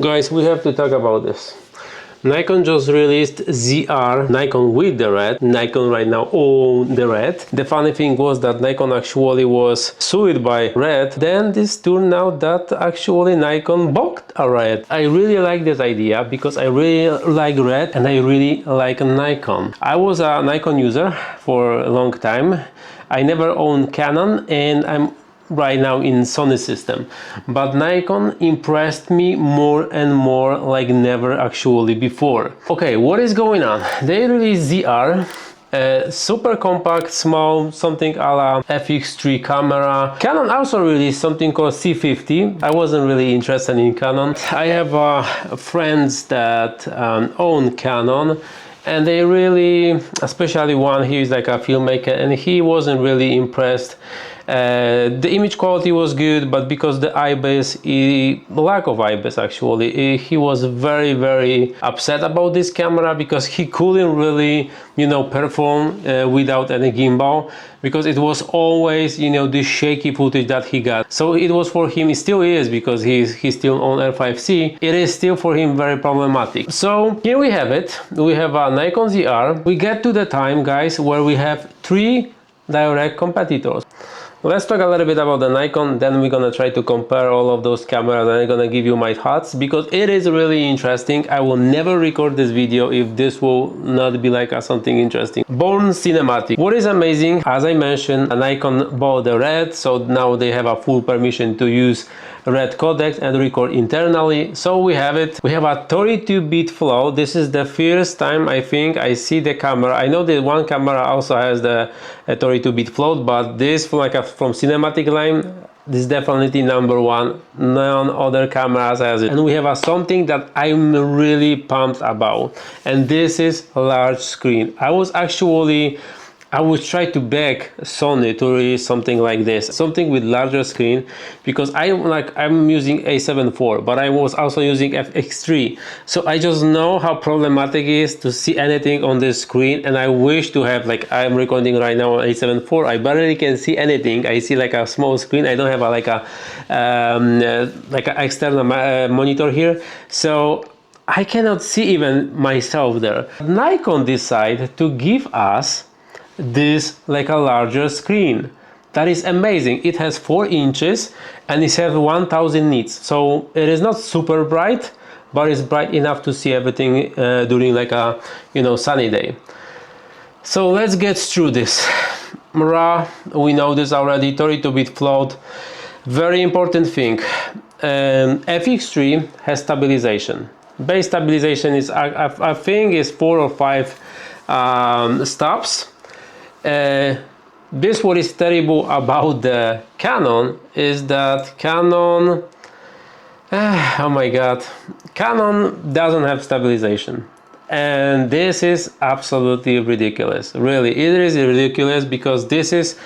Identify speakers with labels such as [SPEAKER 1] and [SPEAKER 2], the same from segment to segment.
[SPEAKER 1] Guys, we have to talk about this. Nikon just released ZR, Nikon with the red. Nikon right now own the red. The funny thing was that Nikon actually was sued by red. Then this turned out that actually Nikon bought a red. I really like this idea because I really like red and I really like Nikon. I was a Nikon user for a long time. I never owned Canon and I'm right now in Sony system, but Nikon impressed me more and more like never actually before. Okay, what is going on? They released ZR, super compact, small, something a la FX3 camera. Canon also released something called C50. I wasn't really interested in Canon. I have friends that own Canon, and they really, especially one, he is like a filmmaker, and he wasn't really impressed. The image quality was good, but because the IBIS, lack of IBIS actually, he was very upset about this camera because he couldn't really, you know, perform without any gimbal, because it was always, you know, this shaky footage that he got. So it was for him, it still is, because he's still on R5C, it is still for him very problematic. So here we have it. We have a Nikon ZR. We get to the time, guys, where we have 3 direct competitors. Let's talk a little bit about the Nikon, then we're gonna try to compare all of those cameras and I'm gonna give you my thoughts, because it is really interesting. I will never record this video if this will not be like something interesting. Born cinematic. What is amazing, as I mentioned, a Nikon bought the red, so now they have a full permission to use red codec and record internally. So we have it. We have a 32-bit flow. This is the first time I think I see the camera. I know that one camera also has the 32-bit float, but this from cinematic line, this is definitely #1. None other cameras has it. And we have something that I'm really pumped about, and this is a large screen. I would try to beg Sony to release something like this, something with larger screen, because I'm using A7IV, but I was also using FX3, so I just know how problematic it is to see anything on this screen, and I wish to have, like, I'm recording right now on A7IV, I barely can see anything. I see like a small screen. I don't have like an external monitor here, so I cannot see even myself there. Nikon decided to give us this like a larger screen. That is amazing. It has 4 inches and it has 1000 nits, so it is not super bright, but it's bright enough to see everything during like a, you know, sunny day. So let's get through this. RAW, we know this already. 32-bit float. Very important thing, FX3 has stabilization. Base stabilization is I think is 4 or 5 stops. This what is terrible about the Canon is that Canon, oh my god, Canon doesn't have stabilization, and this is absolutely ridiculous. Really, it is ridiculous, because this is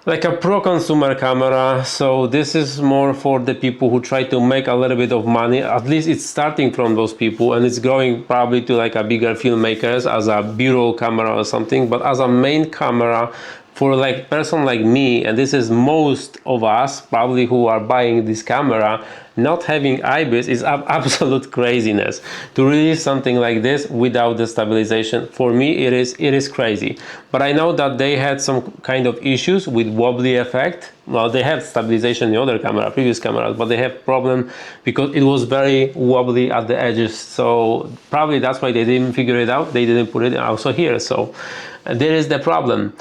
[SPEAKER 1] like a pro-consumer camera, so this is more for the people who try to make a little bit of money. At least it's starting from those people, and it's growing probably to like a bigger filmmakers as a B-roll camera or something. But as a main camera for like person like me, and this is most of us probably who are buying this camera, not having IBIS is absolute craziness. To release something like this without the stabilization, for me it is crazy. But I know that they had some kind of issues with wobbly effect. Well, they have stabilization in the other camera, previous cameras, but they have problem because it was very wobbly at the edges. So probably that's why they didn't figure it out. They didn't put it also here. So there is the problem.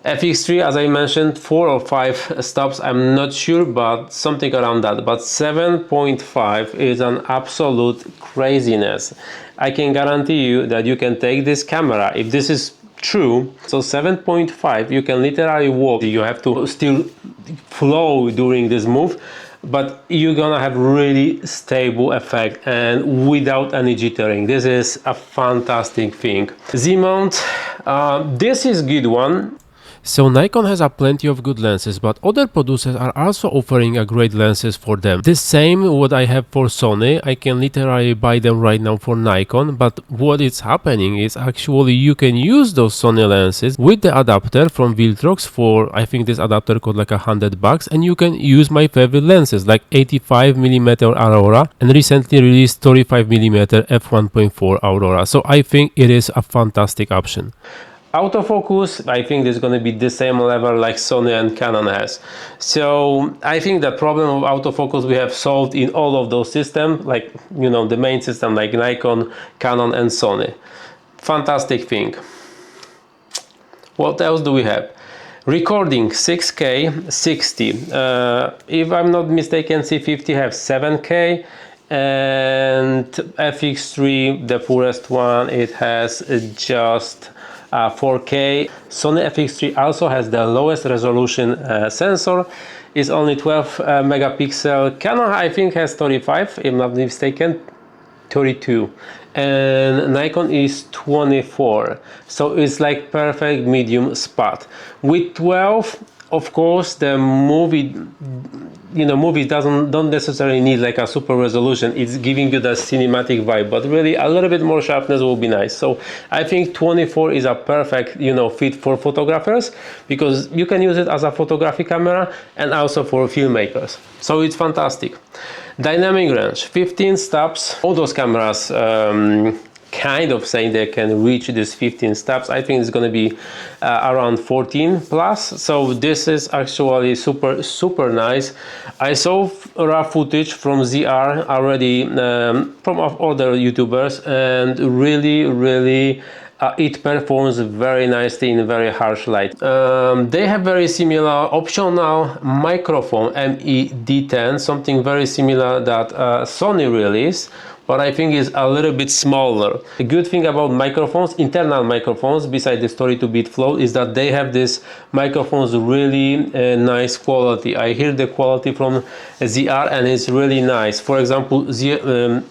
[SPEAKER 1] FX3, as I mentioned, 4 or 5 stops, I'm not sure, but something around that. But 7.5 is an absolute craziness. I can guarantee you that you can take this camera, if this is true, so 7.5, you can literally walk. You have to still flow during this move, but you're gonna have really stable effect and without any jittering. This is a fantastic thing. Z mount, this is good one. So Nikon has a plenty of good lenses, but other producers are also offering a great lenses for them. The same what I have for Sony, I can literally buy them right now for Nikon, but what is happening is actually you can use those Sony lenses with the adapter from Viltrox for, I think this adapter cost like $100, and you can use my favorite lenses like 85mm Aurora and recently released 35mm f1.4 Aurora. So I think it is a fantastic option. Autofocus, I think is going to be the same level like Sony and Canon has. So I think the problem of autofocus we have solved in all of those systems, like, you know, the main system like Nikon, Canon and Sony. Fantastic thing. What else do we have? Recording 6K 60. If I'm not mistaken, C50 have 7K. And FX3, the poorest one, it has just 4K. Sony FX3 also has the lowest resolution sensor. It's only 12 megapixel. Canon, I think, has 35, if I'm not mistaken, 32. And Nikon is 24. So it's like perfect medium spot. With 12, of course, the movie, you know, movies don't necessarily need like a super resolution. It's giving you the cinematic vibe, but really a little bit more sharpness will be nice. So I think 24 is a perfect, you know, fit for photographers, because you can use it as a photography camera and also for filmmakers. So it's fantastic. Dynamic range, 15 stops. All those cameras kind of saying they can reach this 15 stops. I think it's going to be around 14 plus. So this is actually super nice. I saw raw footage from ZR already from other YouTubers, and really it performs very nicely in very harsh light. They have very similar optional microphone MED10, something very similar that Sony released, but I think is a little bit smaller. The good thing about microphones, internal microphones, besides the story-to-bit flow, is that they have this microphones really nice quality. I hear the quality from ZR and it's really nice. For example, A7IV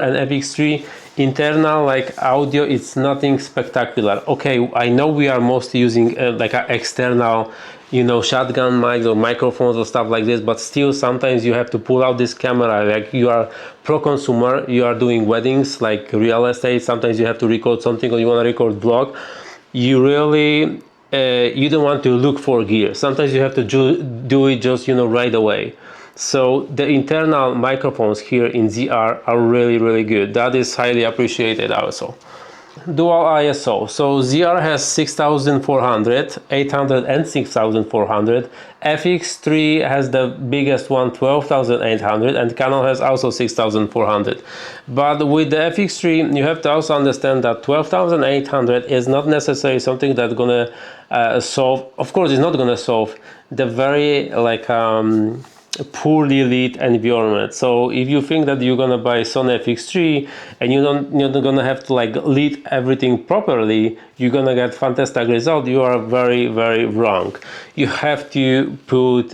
[SPEAKER 1] and FX3 internal like audio, it's nothing spectacular. Okay, I know we are mostly using like an external, you know, shotgun mics or microphones or stuff like this, but still sometimes you have to pull out this camera. Like, you are pro consumer, you are doing weddings, like real estate, sometimes you have to record something or you want to record vlog. You really you don't want to look for gear. Sometimes you have to do it just, you know, right away. So the internal microphones here in ZR are really good. That is highly appreciated also. Dual ISO. So ZR has 6400, 800 and 6400. FX3 has the biggest one, 12800, and Canon has also 6400. But with the FX3 you have to also understand that 12800 is not necessarily something that's gonna solve, of course it's not gonna solve the very like poorly lit environment. So if you think that you're gonna buy Sony FX3 and you're not gonna have to like lit everything properly, you're gonna get fantastic result, you are very wrong. You have to put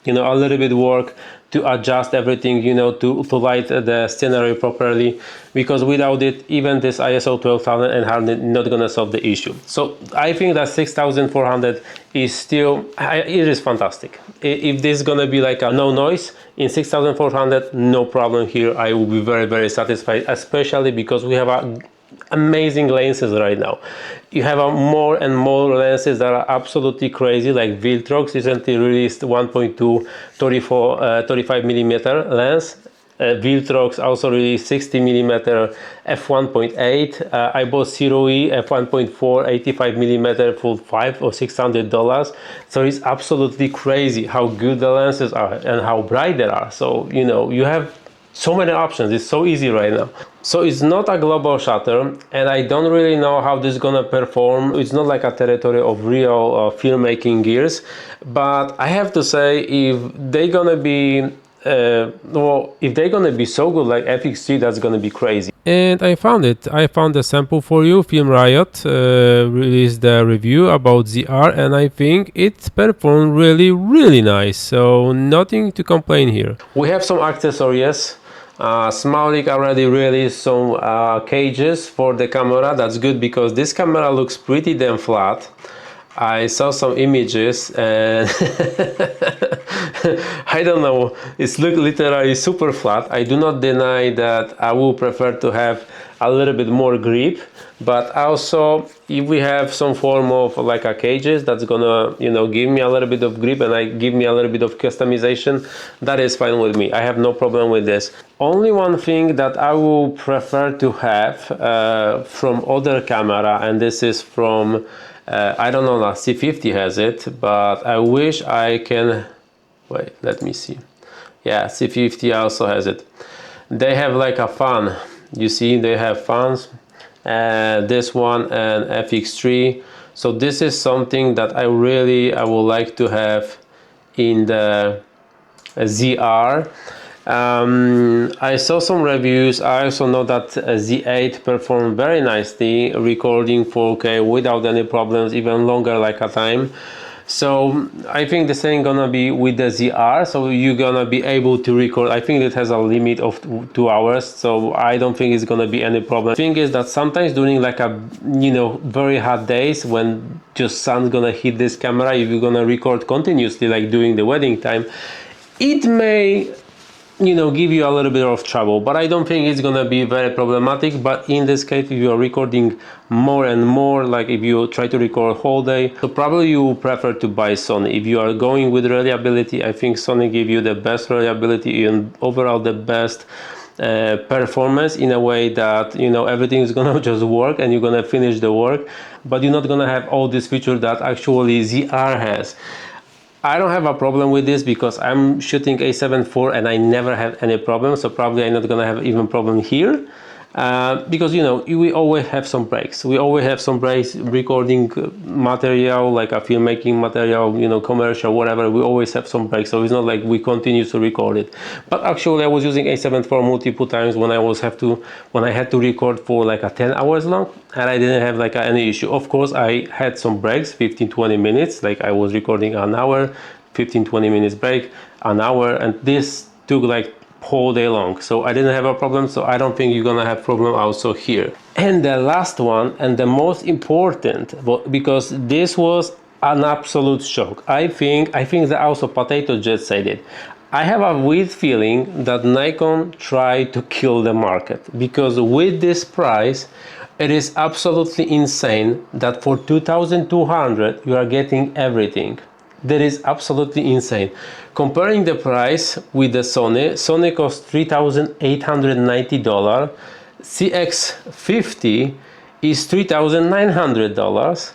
[SPEAKER 1] you know, a little bit work to adjust everything, you know, to light the scenery properly, because without it, even this ISO 12800 not gonna solve the issue. So I think that 6400 is still, it is fantastic. If this is gonna be like a no noise in 6400, no problem here. I will be very satisfied, especially because we have amazing lenses right now. You have more and more lenses that are absolutely crazy, like Viltrox recently released 1.2 35mm lens. Viltrox also released 60mm f1.8. I bought ZV-E f1.4 85mm for $500 or $600. So it's absolutely crazy how good the lenses are and how bright they are. So, you know, you have so many options. It's so easy right now. So it's not a global shutter, and I don't really know how this is gonna perform. It's not like a territory of real filmmaking gears, but I have to say, if they're gonna be if they're gonna be so good like FX3, that's gonna be crazy. And I found it. I found a sample for you. Film Riot released the review about ZR, and I think it performed really nice. So nothing to complain here. We have some accessories. Smaulik already released some cages for the camera. That's good because this camera looks pretty damn flat. I saw some images and I don't know, it's look literally super flat. I do not deny that I would prefer to have a little bit more grip, but also if we have some form of like a cages that's gonna, you know, give me a little bit of grip and give me a little bit of customization, that is fine with me. I have no problem with this. Only one thing that I will prefer to have from other camera, and this is from I don't know, C50 has it, but I wish I can, wait, let me see. Yeah, C50 also has it. They have like a fan, you see, they have fans, this one and FX3. So this is something that I would like to have in the ZR. I saw some reviews. I also know that Z8 performed very nicely, recording 4K without any problems, even longer like a time. So I think the same gonna be with the ZR, so you're gonna be able to record. I think it has a limit of 2 hours, so I don't think it's gonna be any problem. The thing is that sometimes during like a, you know, very hot days when just sun's gonna hit this camera, if you're gonna record continuously like during the wedding time, it may, you know, give you a little bit of trouble, but I don't think it's gonna be very problematic. But in this case, if you are recording more and more, like if you try to record whole day, so probably you prefer to buy Sony. If you are going with reliability, I think Sony give you the best reliability and overall the best performance, in a way that, you know, everything is gonna just work and you're gonna finish the work, but you're not gonna have all these features that actually ZR has. I don't have a problem with this because I'm shooting A7IV and I never have any problem, so probably I'm not gonna have even problem here. Because, you know, we always have some breaks. We always have some breaks, recording material, like a filmmaking material, you know, commercial, whatever. We always have some breaks, so it's not like we continue to record it. But actually, I was using A7IV multiple times when I had to record for like a 10 hours long, and I didn't have like any issue. Of course, I had some breaks, 15-20 minutes. Like I was recording an hour, 15-20 minutes break, an hour, and this took like whole day long, so I didn't have a problem. So I don't think you're gonna have problem also here. And the last one, and the most important, because this was an absolute shock. I think that also Potato Jet said it. I have a weird feeling that Nikon tried to kill the market, because with this price, it is absolutely insane that for 2,200 you are getting everything. That is absolutely insane. Comparing the price with the Sony cost $3,890, CX50 is $3,900,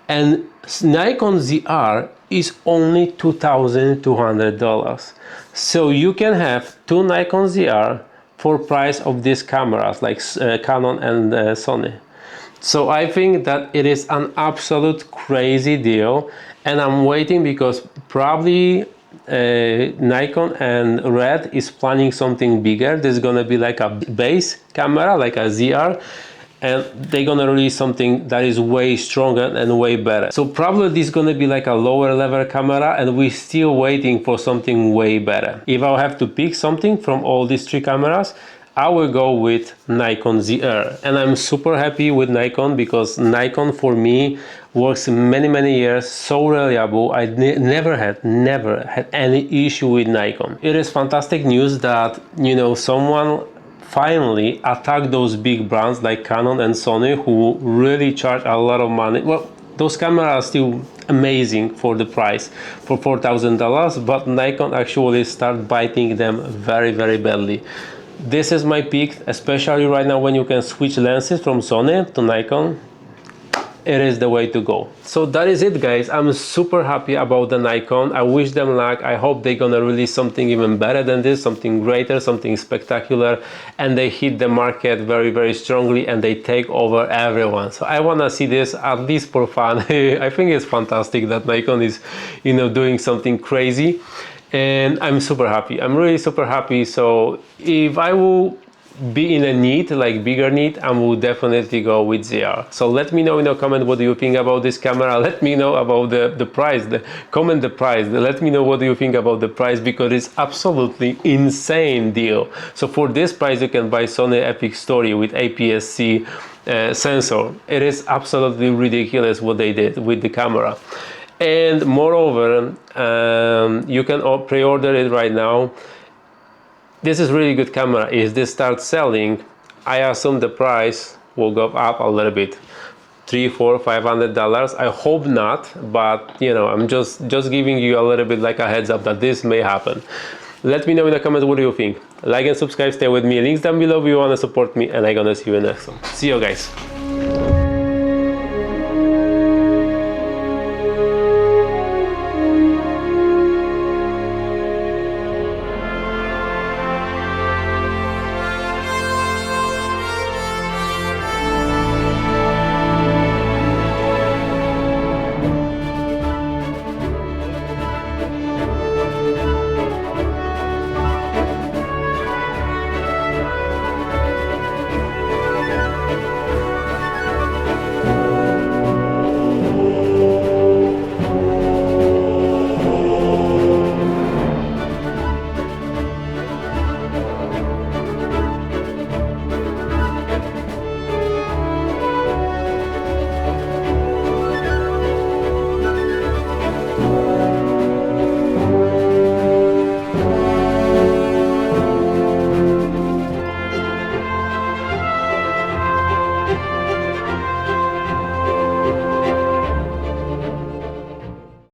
[SPEAKER 1] and Nikon ZR is only $2,200. So you can have two Nikon ZR for price of these cameras like Canon and Sony. So I think that it is an absolute crazy deal, and I'm waiting because probably Nikon and Red is planning something bigger. There's gonna be like a base camera, like a ZR, and they're gonna release something that is way stronger and way better. So probably this is gonna be like a lower level camera, and we're still waiting for something way better. If I'll have to pick something from all these three cameras, I will go with Nikon ZR, and I'm super happy with Nikon because Nikon for me works many years, so reliable. I never had any issue with Nikon. It is fantastic news that, you know, someone finally attacked those big brands like Canon and Sony, who really charge a lot of money. Well, those cameras are still amazing for the price, for $4,000, but Nikon actually start biting them very badly. This is my pick, especially right now when you can switch lenses from Sony to Nikon. It is the way to go. So that is it, guys. I'm super happy about the Nikon. I wish them luck. I hope they're gonna release something even better than this, something greater, something spectacular, and they hit the market very strongly and they take over everyone. So I wanna see this at least for fun. I think it's fantastic that Nikon is, you know, doing something crazy. And I'm super happy. I'm really super happy. So if I will be in a need, like bigger need, I will definitely go with ZR. So let me know in a comment what do you think about this camera. Let me know about the price, comment the price, let me know what do you think about the price, because it's absolutely insane deal. So for this price you can buy Sony FX3 with APS-C sensor. It is absolutely ridiculous what they did with the camera. And moreover, you can pre-order it right now. This is really good camera. If this starts selling, I assume the price will go up a little bit, $300, $400, $500. I hope not, but you know, I'm just giving you a little bit like a heads up that this may happen. Let me know in the comments what do you think. Like and subscribe, stay with me. Links down below if you want to support me, and I'm gonna see you in the next one. See you guys.